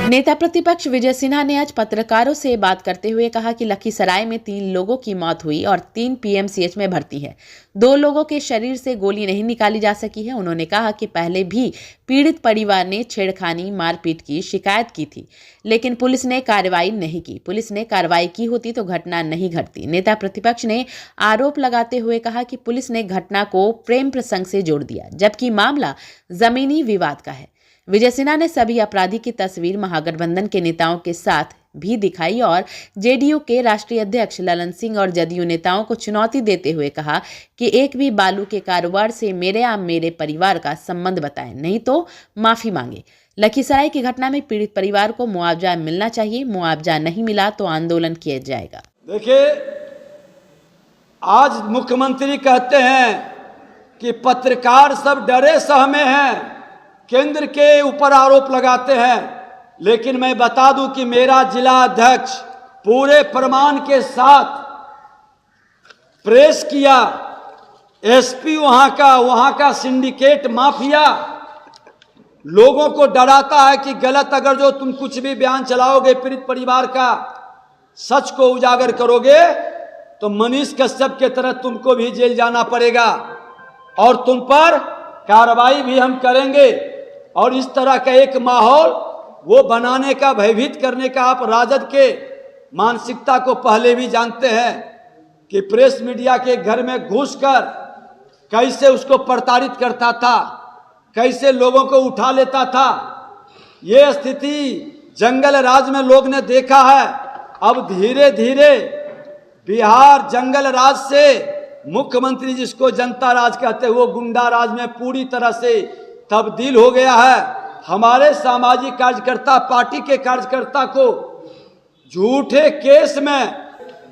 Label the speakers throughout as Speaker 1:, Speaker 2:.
Speaker 1: नेता प्रतिपक्ष विजय सिन्हा ने आज पत्रकारों से बात करते हुए कहा कि लखीसराय में 3 लोगों की मौत हुई और 3 पीएमसीएच में भर्ती है। 2 लोगों के शरीर से गोली नहीं निकाली जा सकी है। उन्होंने कहा कि पहले भी पीड़ित परिवार ने छेड़खानी मारपीट की शिकायत की थी, लेकिन पुलिस ने कार्रवाई नहीं की। पुलिस ने कार्रवाई की होती तो घटना नहीं घटती। नेता प्रतिपक्ष ने आरोप लगाते हुए कहा कि पुलिस ने घटना को प्रेम प्रसंग से जोड़ दिया, जबकि मामला जमीनी विवाद का है। विजय सिन्हा ने सभी अपराधी की तस्वीर महागठबंधन के नेताओं के साथ भी दिखाई और जेडीयू के राष्ट्रीय अध्यक्ष ललन सिंह और जदयू नेताओं को चुनौती देते हुए कहा कि एक भी बालू के कारोबार से मेरे या मेरे परिवार का संबंध बताएं, नहीं तो माफी मांगे। लखीसराय की घटना में पीड़ित परिवार को मुआवजा मिलना चाहिए। मुआवजा नहीं मिला तो आंदोलन किया जाएगा।
Speaker 2: देखिए, आज मुख्यमंत्री कहते हैं कि पत्रकार सब डरे सहमे हैं, केंद्र के ऊपर आरोप लगाते हैं, लेकिन मैं बता दूं कि मेरा जिला अध्यक्ष पूरे प्रमाण के साथ प्रेस किया। एसपी वहां का सिंडिकेट माफिया लोगों को डराता है कि गलत अगर जो तुम कुछ भी बयान चलाओगे, पीड़ित परिवार का सच को उजागर करोगे तो मनीष कश्यप के तरह तुमको भी जेल जाना पड़ेगा और तुम पर कार्रवाई भी हम करेंगे। और इस तरह का एक माहौल वो बनाने का, भयभीत करने का आप राजद के मानसिकता को पहले भी जानते हैं कि प्रेस मीडिया के घर में घुसकर कैसे उसको प्रताड़ित करता था, कैसे लोगों को उठा लेता था। ये स्थिति जंगल राज में लोग ने देखा है। अब धीरे धीरे बिहार जंगल राज से मुख्यमंत्री जिसको जनता राज कहते हैं वो गुंडा राज में पूरी तरह से तब्दील हो गया है। हमारे सामाजिक कार्यकर्ता, पार्टी के कार्यकर्ता को झूठे केस में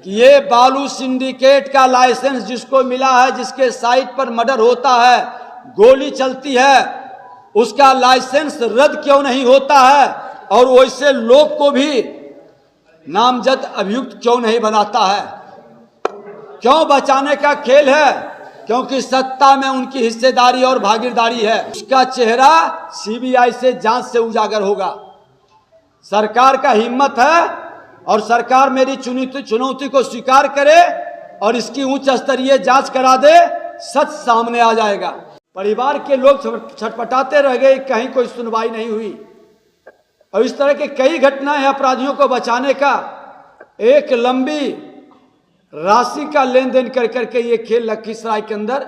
Speaker 2: कि ये बालू सिंडिकेट का लाइसेंस जिसको मिला है, जिसके साइट पर मर्डर होता है, गोली चलती है, उसका लाइसेंस रद्द क्यों नहीं होता है और वैसे लोग को भी नामजद अभियुक्त क्यों नहीं बनाता है? क्यों बचाने का खेल है? क्योंकि सत्ता में उनकी हिस्सेदारी और भागीदारी है। उसका चेहरा सीबीआई से जांच से उजागर होगा। सरकार का हिम्मत है और सरकार मेरी चुनौती को स्वीकार करे और इसकी उच्च स्तरीय जांच करा दे, सच सामने आ जाएगा। परिवार के लोग छटपटाते रह गए, कहीं कोई सुनवाई नहीं हुई। और इस तरह के कई घटनाएं हैं अपराधियों को बचाने का। एक लंबी राशि का लेन देन कर करके ये खेल लखीसराय के अंदर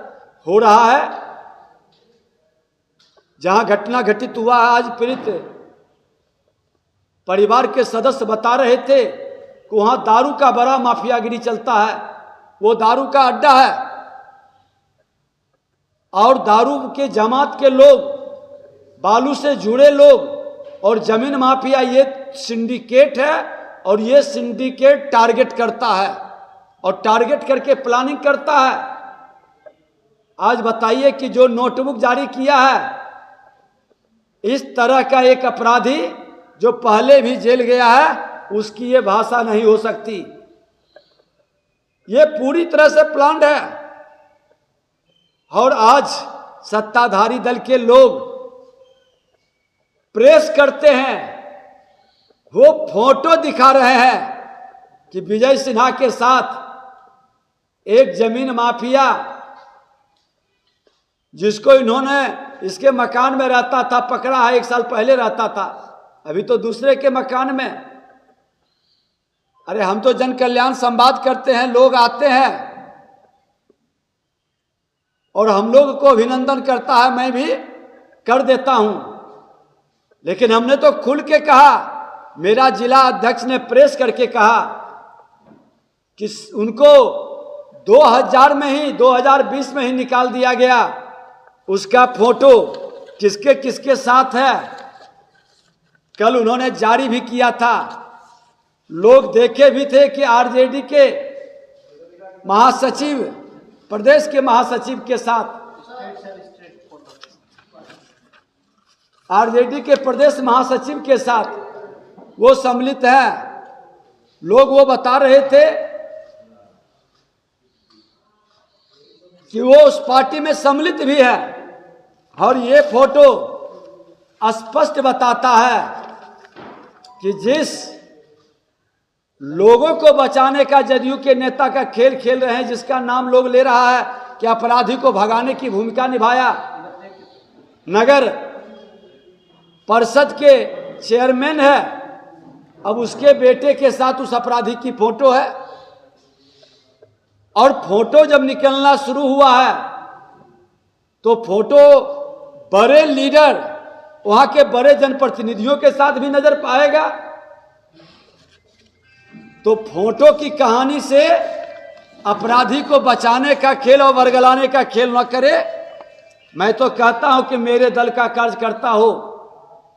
Speaker 2: हो रहा है। जहां घटना घटित हुआ है, आज पीड़ित परिवार के सदस्य बता रहे थे कि वहां दारू का बड़ा माफियागिरी चलता है, वो दारू का अड्डा है और दारू के जमात के लोग, बालू से जुड़े लोग और जमीन माफिया, ये सिंडिकेट है और ये सिंडिकेट टारगेट करता है और टारगेट करके प्लानिंग करता है। आज बताइए कि जो नोटबुक जारी किया है, इस तरह का एक अपराधी जो पहले भी जेल गया है, उसकी ये भाषा नहीं हो सकती। ये पूरी तरह से प्लान्ड है। और आज सत्ताधारी दल के लोग प्रेस करते हैं, वो फोटो दिखा रहे हैं कि विजय सिन्हा के साथ एक जमीन माफिया जिसको इन्होंने इसके मकान में रहता था, पकड़ा है, 1 साल पहले रहता था, अभी तो दूसरे के मकान में। अरे हम तो जन कल्याण संवाद करते हैं, लोग आते हैं और हम लोग को अभिनंदन करता है, मैं भी कर देता हूं, लेकिन हमने तो खुल के कहा, मेरा जिला अध्यक्ष ने प्रेस करके कहा कि उनको 2020 में ही निकाल दिया गया। उसका फोटो किसके किसके साथ है कल उन्होंने जारी भी किया था। लोग देखे भी थे कि आरजेडी के महासचिव, प्रदेश के महासचिव के साथ, आरजेडी के प्रदेश महासचिव के साथ वो सम्मिलित है। लोग वो बता रहे थे कि वो उस पार्टी में सम्मिलित भी है और ये फोटो स्पष्ट बताता है कि जिस लोगों को बचाने का जदयू के नेता का खेल खेल रहे हैं, जिसका नाम लोग ले रहा है कि अपराधी को भगाने की भूमिका निभाया, नगर परिषद के चेयरमैन है, अब उसके बेटे के साथ उस अपराधी की फोटो है। और फोटो जब निकलना शुरू हुआ है तो फोटो बड़े लीडर, वहां के बड़े जनप्रतिनिधियों के साथ भी नजर पाएगा। तो फोटो की कहानी से अपराधी को बचाने का खेल और वर्गलाने का खेल न करे। मैं तो कहता हूं कि मेरे दल का कार्यकर्ता हो,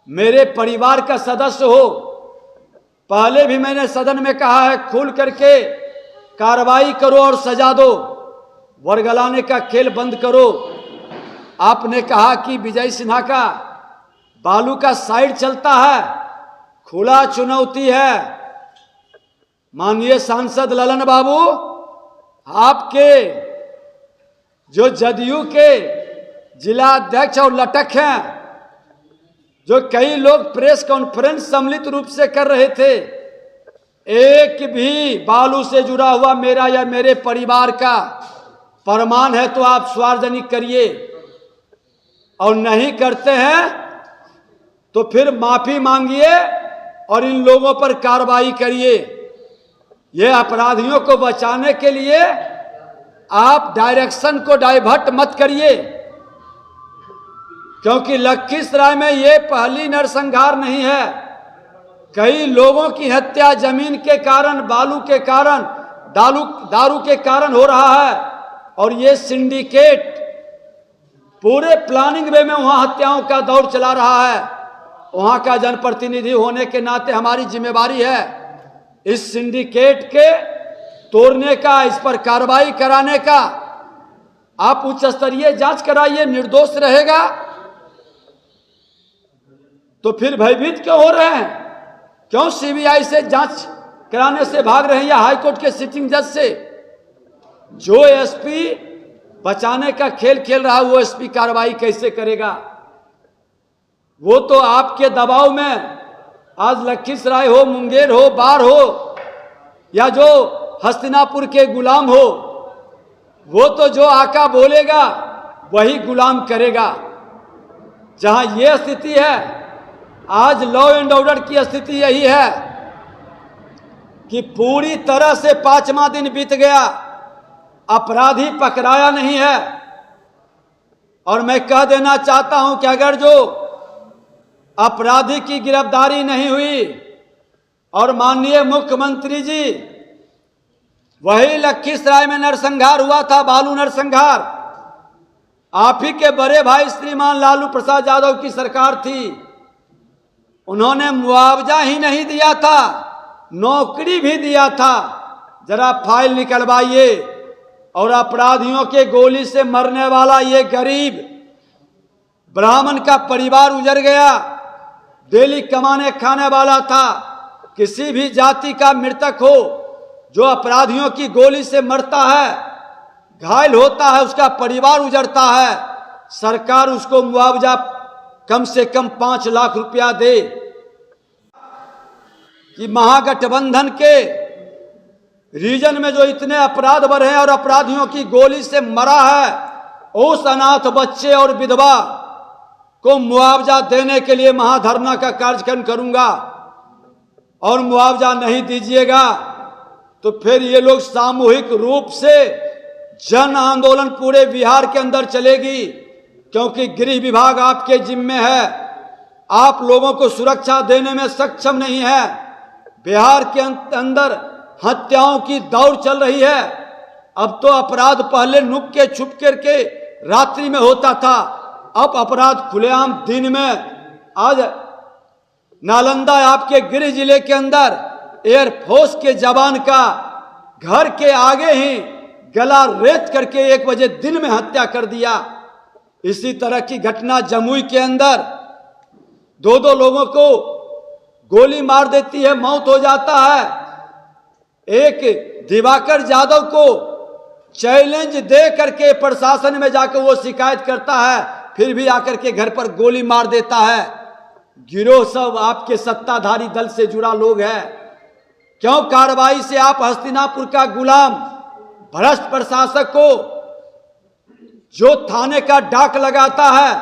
Speaker 2: मेरे परिवार का सदस्य हो, पहले भी मैंने सदन में कहा है, खुल करके कार्रवाई करो और सजा दो, वर्गलाने का खेल बंद करो। आपने कहा कि विजय सिन्हा का बालू का साइड चलता है, खुला चुनौती है। माननीय सांसद ललन बाबू, आपके जो जदयू के जिला अध्यक्ष और लटक हैं, जो कई लोग प्रेस कॉन्फ्रेंस सम्मिलित रूप से कर रहे थे, एक भी बालू से जुड़ा हुआ मेरा या मेरे परिवार का प्रमाण है तो आप सार्वजनिक करिए, और नहीं करते हैं तो फिर माफी मांगिए और इन लोगों पर कार्रवाई करिए। ये अपराधियों को बचाने के लिए आप डायरेक्शन को डाइवर्ट मत करिए, क्योंकि लखीसराय में ये पहली नरसंहार नहीं है। कई लोगों की हत्या जमीन के कारण, बालू के कारण, दारू के कारण हो रहा है, और ये सिंडिकेट पूरे प्लानिंग वे में वहां हत्याओं का दौर चला रहा है। वहां का जनप्रतिनिधि होने के नाते हमारी जिम्मेवारी है इस सिंडिकेट के तोड़ने का, इस पर कार्रवाई कराने का। आप उच्च स्तरीय जांच कराइए, निर्दोष रहेगा तो फिर भयभीत क्यों हो रहे हैं? क्यों सीबीआई से जांच कराने से भाग रहे हैं या हाईकोर्ट के सिटिंग जज से? जो एसपी बचाने का खेल खेल रहा है वो एसपी कार्रवाई कैसे करेगा? वो तो आपके दबाव में आज लखीसराय हो, मुंगेर हो, बाढ़ हो, या जो हस्तिनापुर के गुलाम हो, वो तो जो आका बोलेगा वही गुलाम करेगा। जहां ये स्थिति है, आज लॉ एंड ऑर्डर की स्थिति यही है कि पूरी तरह से 5वां दिन बीत गया, अपराधी पकड़ाया नहीं है। और मैं कह देना चाहता हूं कि अगर जो अपराधी की गिरफ्तारी नहीं हुई और माननीय मुख्यमंत्री जी, वही लखीसराय में नरसंहार हुआ था, बालू नरसंहार, आप ही के बड़े भाई श्रीमान लालू प्रसाद यादव की सरकार थी। उन्होंने मुआवजा ही नहीं दिया था, नौकरी भी दिया था। जरा फाइल निकलवाइए। और अपराधियों के गोली से मरने वाला ये गरीब ब्राह्मण का परिवार उजड़ गया, डेली कमाने खाने वाला था। किसी भी जाति का मृतक हो जो अपराधियों की गोली से मरता है, घायल होता है, उसका परिवार उजड़ता है, सरकार उसको मुआवजा कम से कम 5 लाख रुपया दे। कि महागठबंधन के रीजन में जो इतने अपराध बढ़े हैं और अपराधियों की गोली से मरा है, उस अनाथ बच्चे और विधवा को मुआवजा देने के लिए महाधरना का कार्यक्रम करूंगा। और मुआवजा नहीं दीजिएगा तो फिर ये लोग सामूहिक रूप से जन आंदोलन पूरे बिहार के अंदर चलेगी, क्योंकि गृह विभाग आपके जिम्मे है, आप लोगों को सुरक्षा देने में सक्षम नहीं है। बिहार के अंदर हत्याओं की दौड़ चल रही है। अब तो अपराध पहले नुक के छुप करके रात्रि में होता था, अब अपराध खुलेआम दिन में। आज नालंदा आपके गृह जिले के अंदर एयरफोर्स के जवान का घर के आगे ही गला रेत करके 1 बजे दिन में हत्या कर दिया। इसी तरह की घटना जमुई के अंदर 2 लोगों को गोली मार देती है, मौत हो जाता है। एक दिवाकर यादव को चैलेंज दे करके प्रशासन में जाकर वो शिकायत करता है, फिर भी आकर के घर पर गोली मार देता है। गिरोह सब आपके सत्ताधारी दल से जुड़ा लोग है। क्यों कार्रवाई से आप हस्तिनापुर का गुलाम भ्रष्ट प्रशासक को, जो थाने का डाक लगाता है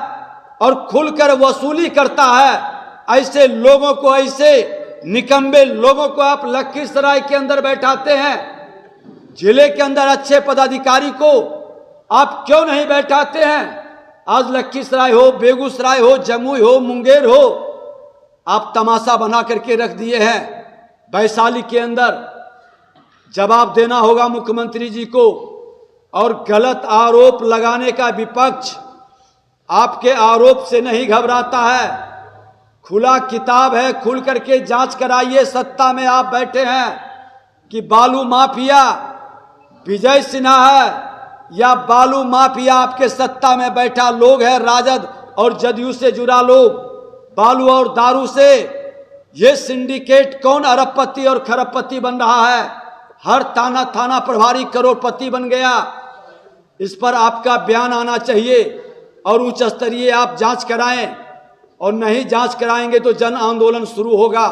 Speaker 2: और खुलकर वसूली करता है, ऐसे लोगों को, ऐसे निकम्बे लोगों को आप लखीसराय के अंदर बैठाते हैं। जिले के अंदर अच्छे पदाधिकारी को आप क्यों नहीं बैठाते हैं? आज लखीसराय हो, बेगूसराय हो, जमुई हो, मुंगेर हो, आप तमाशा बना करके रख दिए हैं। वैशाली के अंदर जवाब देना होगा मुख्यमंत्री जी को। और गलत आरोप लगाने का विपक्ष आपके आरोप से नहीं घबराता है। खुला किताब है, खुल करके जांच कराइए। सत्ता में आप बैठे हैं कि बालू माफिया विजय सिन्हा है या बालू माफिया आपके सत्ता में बैठा लोग है, राजद और जदयू से जुड़ा लोग। बालू और दारू से ये सिंडिकेट कौन अरबपति और खरबपति बन रहा है? हर थाना प्रभारी करोड़पति बन गया। इस पर आपका बयान आना चाहिए और उच्च स्तरीय आप जांच कराएं, और नहीं जांच कराएंगे तो जन आंदोलन शुरू होगा।